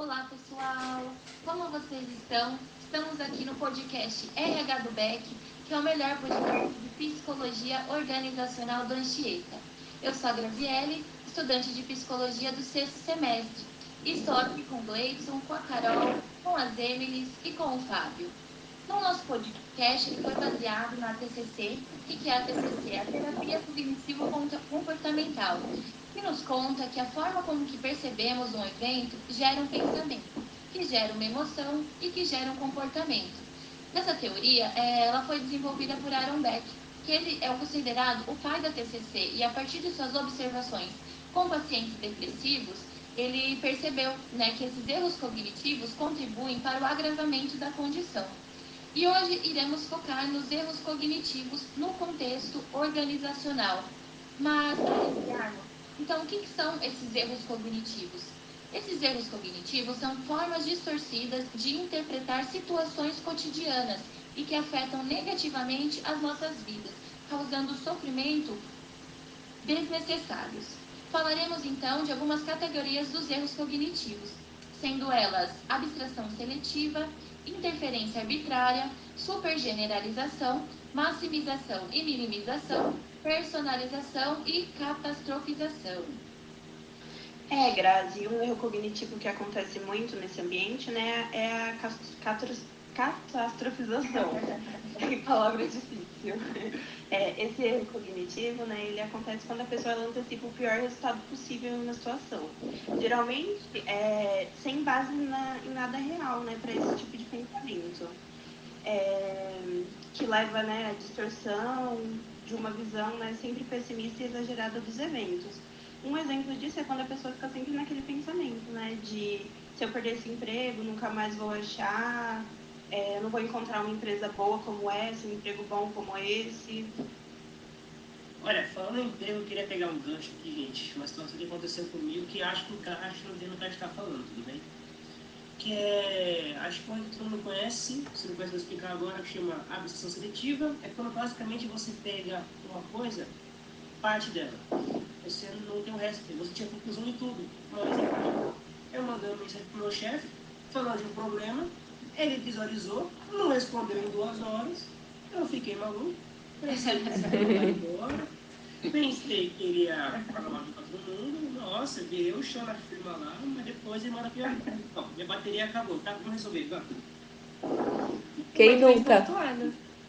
Olá, pessoal! Como vocês estão? Estamos aqui no podcast RH do BEC, que é o melhor podcast de psicologia organizacional do Anchieta. Eu sou a Graziele, estudante de psicologia do sexto semestre, e estou aqui com o Gleison, com a Carol, com as Emilys e com o Fábio. No nosso podcast, ele foi baseado na TCC. O que é a TCC? A Terapia Cognitivo-Comportamental, que nos conta que a forma como que percebemos um evento gera um pensamento, que gera uma emoção e que gera um comportamento. Essa teoria, ela foi desenvolvida por Aaron Beck, que ele é considerado o pai da TCC, e a partir de suas observações com pacientes depressivos, ele percebeu, que esses erros cognitivos contribuem para o agravamento da condição. E hoje iremos focar nos erros cognitivos no contexto organizacional. Mas, para iniciarmos, então, o que são esses erros cognitivos? Esses erros cognitivos são formas distorcidas de interpretar situações cotidianas e que afetam negativamente as nossas vidas, causando sofrimento desnecessários. Falaremos então de algumas categorias dos erros cognitivos, sendo elas abstração seletiva, interferência arbitrária, supergeneralização, maximização e minimização, personalização e catastrofização. Grazi, um erro cognitivo que acontece muito nesse ambiente, né, é a catastrofização. Que palavra difícil. Esse erro cognitivo, né, ele acontece quando a pessoa antecipa o pior resultado possível em uma situação. Geralmente, sem base em nada real, né, para esse tipo de pensamento. Que leva, né, à distorção de uma visão, né, sempre pessimista e exagerada dos eventos. Um exemplo disso é quando a pessoa fica sempre naquele pensamento, né, de se eu perder esse emprego, nunca mais vou achar, eu não vou encontrar uma empresa boa como essa, um emprego bom como esse. Olha, falando em emprego, eu queria pegar um gancho aqui, gente, uma situação que aconteceu comigo que acho que encaixa no tema que a gente está falando, tudo bem? Que acho que todo mundo conhece, se não conhece, vou explicar agora, que chama abstração seletiva. É quando basicamente você pega uma coisa, parte dela, você não tem o resto, você tinha conclusão de tudo. Um exemplo, eu mandei uma mensagem pro meu chefe, falando de um problema, ele visualizou, não respondeu em 2 horas, eu fiquei maluco, pensei que ele ia embora, pensei que ele ia falar mal pra todo mundo, nossa, virei o chão na firma lá, mas depois ele manda pior. Não, minha bateria acabou, tá? Vamos resolver, vamos. Quem nunca?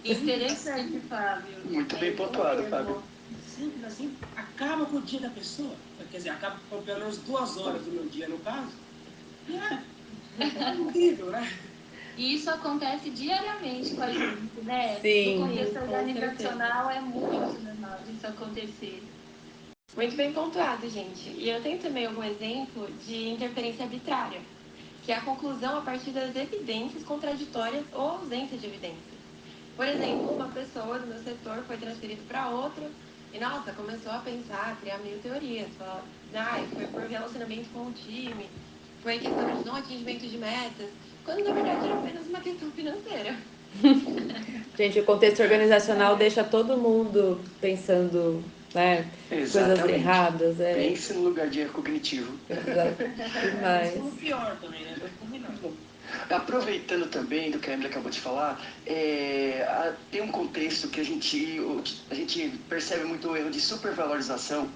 Interessante, Fábio. Muito bem pontuado, Fábio. Simples assim, acaba com o dia da pessoa, quer dizer, acaba com pelo menos 2 horas do meu dia, no caso, e é incrível, né? E isso acontece diariamente com a gente, né? Sim. No contexto organizacional é muito normal disso acontecer. Muito bem pontuado, gente. E eu tenho também algum exemplo de interferência arbitrária, que é a conclusão a partir das evidências contraditórias ou ausência de evidências. Por exemplo, uma pessoa do meu setor foi transferida para outra e, nossa, começou a pensar, a criar mil teorias. Falar, foi por relacionamento com o time, foi questão de não atingimento de metas, quando na verdade era apenas uma questão financeira. Gente, o contexto organizacional deixa todo mundo pensando, né, coisas erradas. Pense no lugar de erro cognitivo. Demais. Isso é o pior também, né? Aproveitando também do que a Emily acabou de falar, tem um contexto que a gente percebe muito o erro de supervalorização,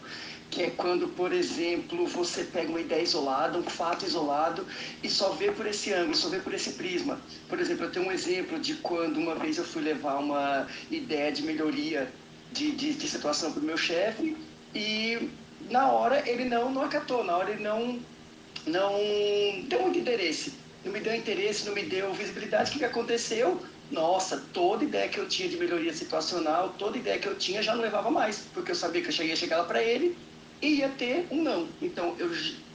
que é quando, por exemplo, você pega uma ideia isolada, um fato isolado, e só vê por esse ângulo, só vê por esse prisma. Por exemplo, eu tenho um exemplo de quando uma vez eu fui levar uma ideia de melhoria de situação para o meu chefe, e na hora ele não acatou, na hora ele não deu muito interesse. Não me deu interesse, não me deu visibilidade. O que aconteceu? Nossa, toda ideia que eu tinha de melhoria situacional, toda ideia que eu tinha já não levava mais, porque eu sabia que eu ia chegar lá para ele e ia ter um não. Então, eu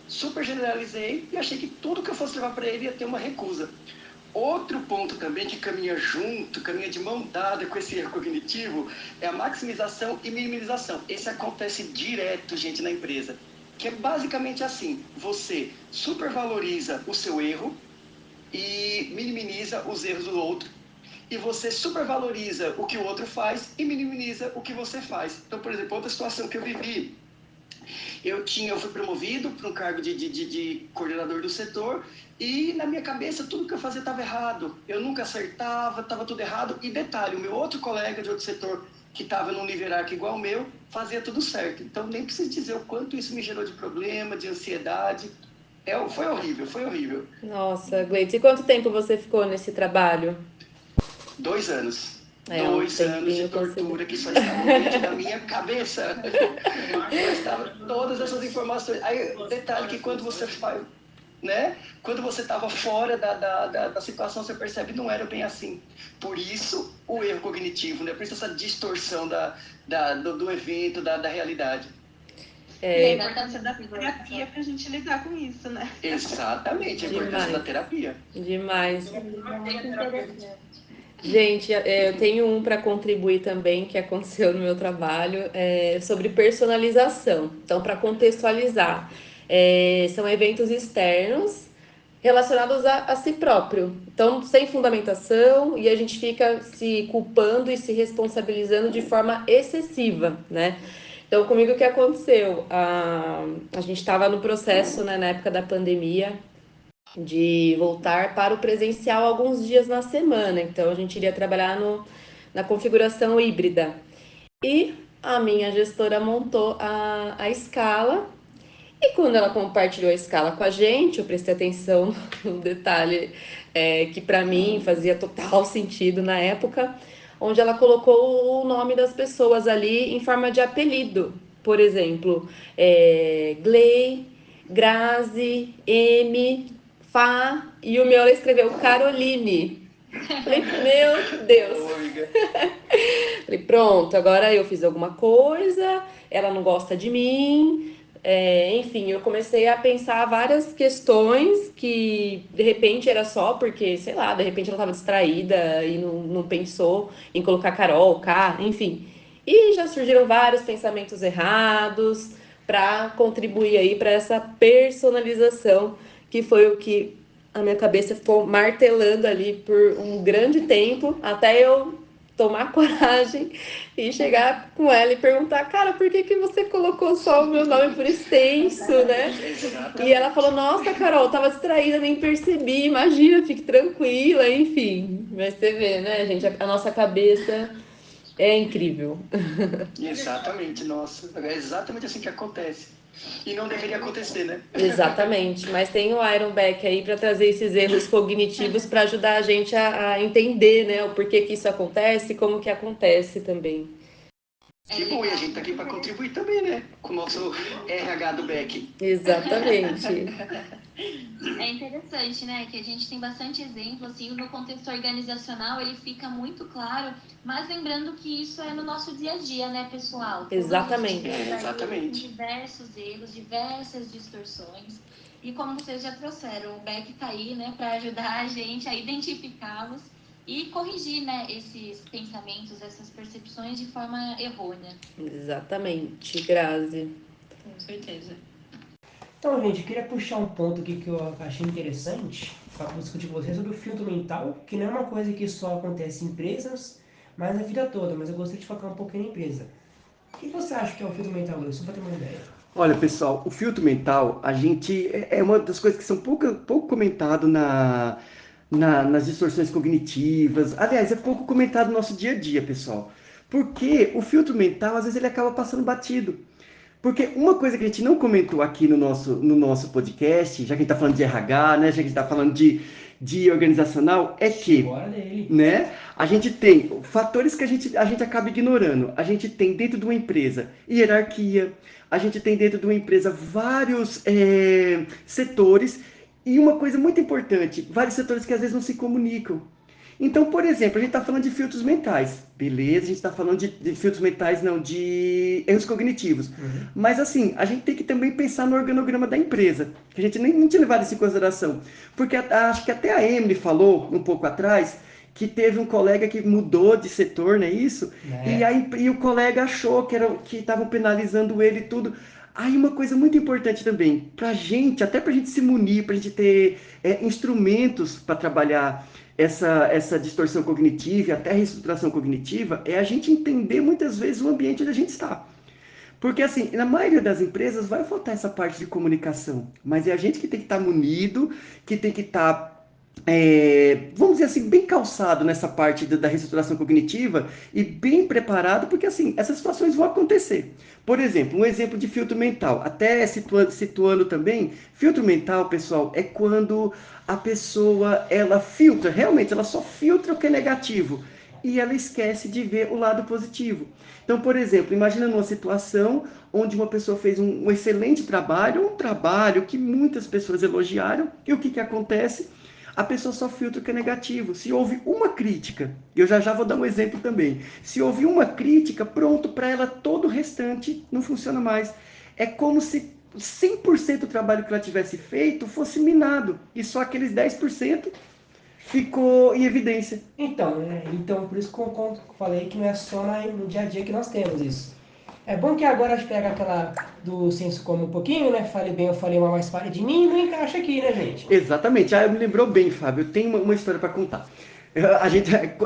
super generalizei e achei que tudo que eu fosse levar para ele ia ter uma recusa. Outro ponto também que caminha de mão dada com esse erro cognitivo, é a maximização e minimização. Esse acontece direto, gente, na empresa. Que é basicamente assim, você supervaloriza o seu erro e minimiza os erros do outro. E você supervaloriza o que o outro faz e minimiza o que você faz. Então, por exemplo, outra situação que eu vivi Eu fui promovido para um cargo de coordenador do setor e na minha cabeça tudo que eu fazia estava errado. Eu nunca acertava, estava tudo errado. E detalhe, o meu outro colega de outro setor que estava num nível hierárquico igual ao meu, fazia tudo certo. Então nem preciso dizer o quanto isso me gerou de problema, de ansiedade. Foi horrível, foi horrível. Nossa, Gleitz, e quanto tempo você ficou nesse trabalho? 2 anos. Um 2 anos de tortura que só estava dentro da minha cabeça. Só estavam todas essas informações. Aí, detalhe que quando você faz, né? Quando você estava fora da situação, você percebe que não era bem assim. Por isso, o erro cognitivo, né? Por isso essa distorção do evento, da realidade. E a importância da terapia para a gente lidar com isso, né? Exatamente, a importância da terapia. Demais. Gente, eu tenho um para contribuir também, que aconteceu no meu trabalho, sobre personalização. Então, para contextualizar, são eventos externos relacionados a si próprio. Então, sem fundamentação, e a gente fica se culpando e se responsabilizando de forma excessiva, né? Então, comigo o que aconteceu? A gente estava no processo, né, na época da pandemia, de voltar para o presencial alguns dias na semana. Então, a gente iria trabalhar na configuração híbrida. E a minha gestora montou a escala. E quando ela compartilhou a escala com a gente, eu prestei atenção no detalhe que para mim fazia total sentido na época, onde ela colocou o nome das pessoas ali em forma de apelido. Por exemplo, Glei, Grazi, M, Fá, e o meu ela escreveu Caroline. Falei, meu Deus. Falei, pronto, agora eu fiz alguma coisa, ela não gosta de mim. Enfim, eu comecei a pensar várias questões que de repente era só porque, sei lá, de repente ela estava distraída e não pensou em colocar Carol, K, enfim. E já surgiram vários pensamentos errados para contribuir aí para essa personalização, que foi o que a minha cabeça ficou martelando ali por um grande tempo, até eu tomar coragem e chegar com ela e perguntar, cara, por que você colocou só o meu nome por extenso, né? E ela falou, nossa, Carol, tava distraída, nem percebi, imagina, fique tranquila, enfim. Mas você vê, né, gente, a nossa cabeça é incrível. Exatamente, nossa, é exatamente assim que acontece. E não deveria acontecer, né? Exatamente, mas tem o Iron Beck aí para trazer esses erros cognitivos para ajudar a gente a entender, né, o porquê que isso acontece e como que acontece também. Que bom, e a gente tá aqui para contribuir também, né? Com o nosso RH do Beck. Exatamente. É interessante, né? Que a gente tem bastante exemplo, assim, no contexto organizacional ele fica muito claro, mas lembrando que isso é no nosso dia a dia, né, pessoal? Exatamente. Exatamente. Tem diversos erros, diversas distorções. E como vocês já trouxeram, o Beck tá aí, né, para ajudar a gente a identificá-los e corrigir, né, esses pensamentos, essas percepções de forma errônea. Exatamente, Grazi. Com certeza. Então, gente, eu queria puxar um ponto aqui que eu achei interessante para discutir com vocês sobre o filtro mental, que não é uma coisa que só acontece em empresas, mas na vida toda, mas eu gostaria de focar um pouquinho na empresa. O que você acha que é o filtro mental, Luiz? Só para ter uma ideia. Olha, pessoal, o filtro mental, a gente é uma das coisas que são pouco comentado nas distorções cognitivas. Aliás, é pouco comentado no nosso dia a dia, pessoal. Porque o filtro mental, às vezes, ele acaba passando batido. Porque uma coisa que a gente não comentou aqui no nosso podcast, já que a gente está falando de RH, né, já que a gente está falando de organizacional, é que, né, a gente tem fatores que a gente acaba ignorando. A gente tem dentro de uma empresa hierarquia, a gente tem dentro de uma empresa vários setores, e uma coisa muito importante, vários setores que às vezes não se comunicam. Então, por exemplo, a gente está falando de filtros mentais, beleza? A gente está falando de filtros mentais, não, de erros cognitivos. Uhum. Mas assim, a gente tem que também pensar no organograma da empresa, que a gente nem tinha levado isso em consideração. Porque acho que até a Emily falou um pouco atrás que teve um colega que mudou de setor, não é isso? E o colega achou que estavam penalizando ele e tudo. Aí uma coisa muito importante também, pra gente, até pra gente se munir, pra gente ter instrumentos para trabalhar essa distorção cognitiva e até a reestruturação cognitiva, é a gente entender muitas vezes o ambiente onde a gente está. Porque, assim, na maioria das empresas vai faltar essa parte de comunicação. Mas é a gente que tem que estar munido, que tem que estar, vamos dizer assim, bem calçado nessa parte da reestruturação cognitiva e bem preparado, porque, assim, essas situações vão acontecer. Por exemplo, um exemplo de filtro mental. Até situando também, filtro mental, pessoal, é quando a pessoa, ela filtra, realmente, ela só filtra o que é negativo. E ela esquece de ver o lado positivo. Então, por exemplo, imagina numa situação onde uma pessoa fez um excelente trabalho, um trabalho que muitas pessoas elogiaram, e o que acontece? A pessoa só filtra o que é negativo. Se houve uma crítica, eu já vou dar um exemplo também. Se houve uma crítica, pronto, para ela todo o restante não funciona mais. É como se 100% do trabalho que ela tivesse feito fosse minado, e só aqueles 10% ficou em evidência. Então por isso que eu falei que não é só no dia a dia que nós temos isso. É bom que agora a gente pega aquela do senso comum um pouquinho, né? Fale bem, eu falei mal, mas fale de mim, não encaixa aqui, né, gente? Exatamente. Me lembrou bem, Fábio. Eu tenho uma história para contar.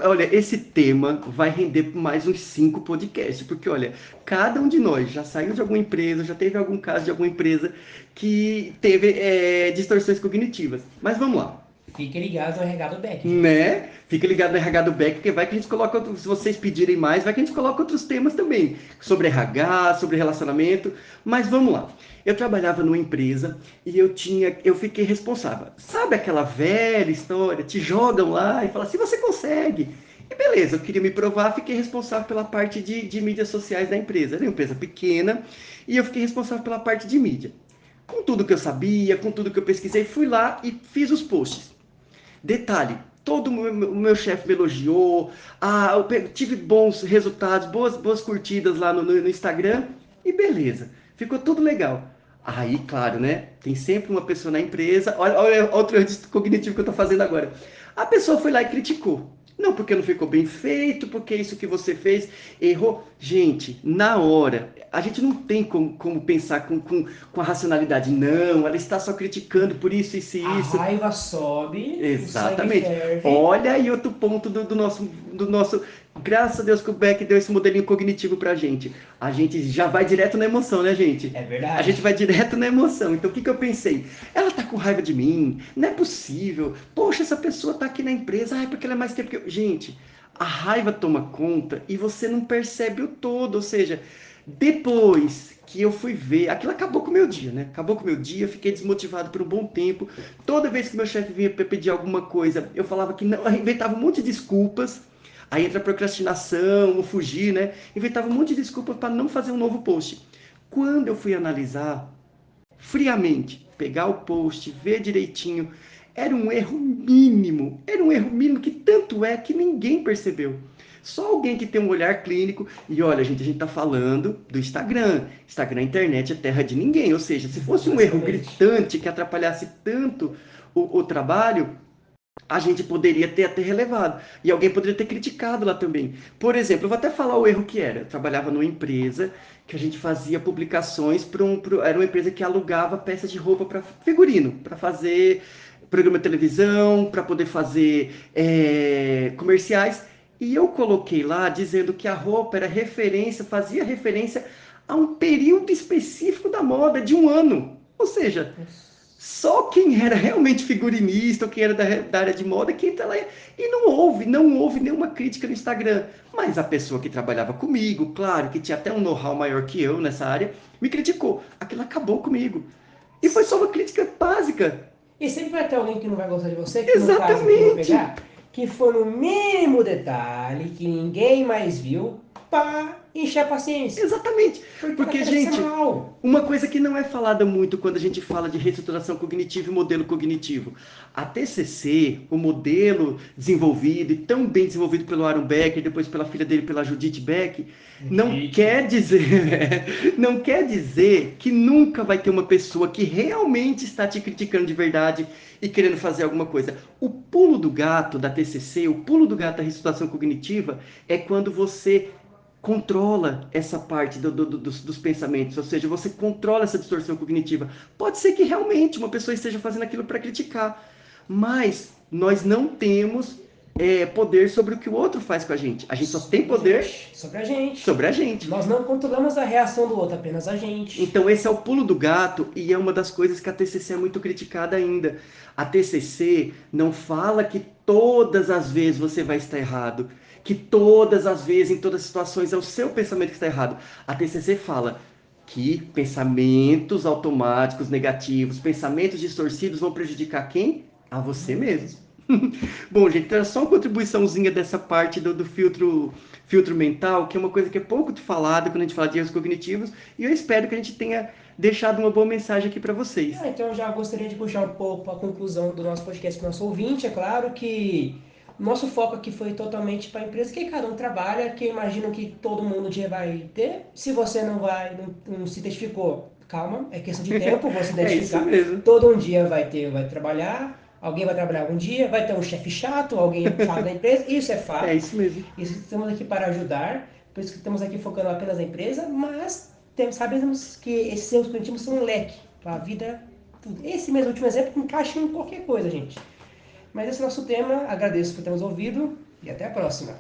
Olha, esse tema vai render mais uns 5 podcasts, porque, olha, cada um de nós já saiu de alguma empresa, já teve algum caso de alguma empresa que teve distorções cognitivas. Mas vamos lá. Fique ligado no RH do Beck. Né? Fique ligado no RH do Beck, porque vai que a gente coloca, se vocês pedirem mais, vai que a gente coloca outros temas também, sobre RH, sobre relacionamento, mas vamos lá. Eu trabalhava numa empresa e eu fiquei responsável. Sabe aquela velha história? Te jogam lá e falam assim, você consegue. E beleza, eu queria me provar, fiquei responsável pela parte de mídias sociais da empresa. Era uma empresa pequena e eu fiquei responsável pela parte de mídia. Com tudo que eu sabia, com tudo que eu pesquisei, fui lá e fiz os posts. Detalhe, todo o meu chefe me elogiou, eu tive bons resultados, boas curtidas lá no Instagram, e beleza, ficou tudo legal. Aí, claro, né, tem sempre uma pessoa na empresa, olha outro erro cognitivo que eu estou fazendo agora. A pessoa foi lá e criticou. Não, porque não ficou bem feito, porque isso que você fez errou. Gente, na hora, a gente não tem como pensar com a racionalidade. Não, ela está só criticando por isso, isso e isso. A raiva sobe. Exatamente. Olha aí outro ponto do nosso. Graças a Deus que o Beck deu esse modelinho cognitivo pra gente. A gente já vai direto na emoção, né, gente? É verdade. A gente vai direto na emoção. Então, o que eu pensei? Ela tá com raiva de mim? Não é possível. Poxa, essa pessoa tá aqui na empresa. Porque ela é mais tempo que eu. Gente, a raiva toma conta e você não percebe o todo. Ou seja, depois que eu fui ver, aquilo acabou com o meu dia, né? Acabou com o meu dia, fiquei desmotivado por um bom tempo. Toda vez que meu chefe vinha para pedir alguma coisa, eu falava que não, eu inventava um monte de desculpas. Aí entra a procrastinação, o fugir, né? Inventava um monte de desculpas para não fazer um novo post. Quando eu fui analisar friamente, pegar o post, ver direitinho, era um erro mínimo que tanto é que ninguém percebeu. Só alguém que tem um olhar clínico, e olha, gente, a gente tá falando do Instagram. Instagram, internet é terra de ninguém, ou seja, se fosse um erro gritante que atrapalhasse tanto o trabalho, a gente poderia ter até relevado. E alguém poderia ter criticado lá também. Por exemplo, eu vou até falar o erro que era. Eu trabalhava numa empresa que a gente fazia publicações era uma empresa que alugava peças de roupa para figurino, para fazer programa de televisão, para poder fazer comerciais. E eu coloquei lá dizendo que a roupa era fazia referência a um período específico da moda, de um ano. Ou seja, só quem era realmente figurinista, ou quem era da área de moda, que entra lá e não houve nenhuma crítica no Instagram. Mas a pessoa que trabalhava comigo, claro, que tinha até um know-how maior que eu nessa área, me criticou. Aquilo acabou comigo. E foi só uma crítica básica. E sempre vai ter alguém que não vai gostar de você, que Exatamente. no caso que eu vou pegar, que for no mínimo detalhe, que ninguém mais viu, pá, encher a paciência. Exatamente. Porque, gente, mal. uma coisa que não é falada muito quando a gente fala de reestruturação cognitiva e modelo cognitivo. A TCC, o modelo desenvolvido e tão bem desenvolvido pelo Aaron Beck e depois pela filha dele, pela Judith Beck, não quer dizer que nunca vai ter uma pessoa que realmente está te criticando de verdade e querendo fazer alguma coisa. O pulo do gato da TCC, o pulo do gato da reestruturação cognitiva é quando você controla essa parte dos pensamentos, ou seja, você controla essa distorção cognitiva. Pode ser que realmente uma pessoa esteja fazendo aquilo para criticar, mas nós não temos poder sobre o que o outro faz com a gente. A gente só tem poder sobre a gente. sobre a gente. Nós não controlamos a reação do outro, apenas a gente. Então esse é o pulo do gato e é uma das coisas que a TCC é muito criticada ainda. A TCC não fala que todas as vezes você vai estar errado, que todas as vezes, em todas as situações, é o seu pensamento que está errado. A TCC fala que pensamentos automáticos negativos, pensamentos distorcidos vão prejudicar quem? A você mesmo. Bom, gente, então é só uma contribuiçãozinha dessa parte do filtro mental, que é uma coisa que é pouco falada quando a gente fala de erros cognitivos, e eu espero que a gente tenha deixado uma boa mensagem aqui para vocês. Então eu já gostaria de puxar um pouco a conclusão do nosso podcast para o nosso ouvinte. É claro que o nosso foco aqui foi totalmente para a empresa, que cada um trabalha, que eu imagino que todo mundo um dia vai ter. Se você não se identificou, calma, é questão de tempo, você se identificar. É isso mesmo. Todo um dia vai trabalhar. Alguém vai trabalhar algum dia, vai ter um chefe chato, alguém chato da empresa, isso é fato. É isso mesmo. Isso estamos aqui para ajudar, por isso que estamos aqui focando apenas na empresa, mas sabemos que esses erros cognitivos são um leque para a vida, tudo. Esse mesmo último exemplo encaixa em qualquer coisa, gente. Mas esse é o nosso tema, agradeço por ter nos ouvido e até a próxima.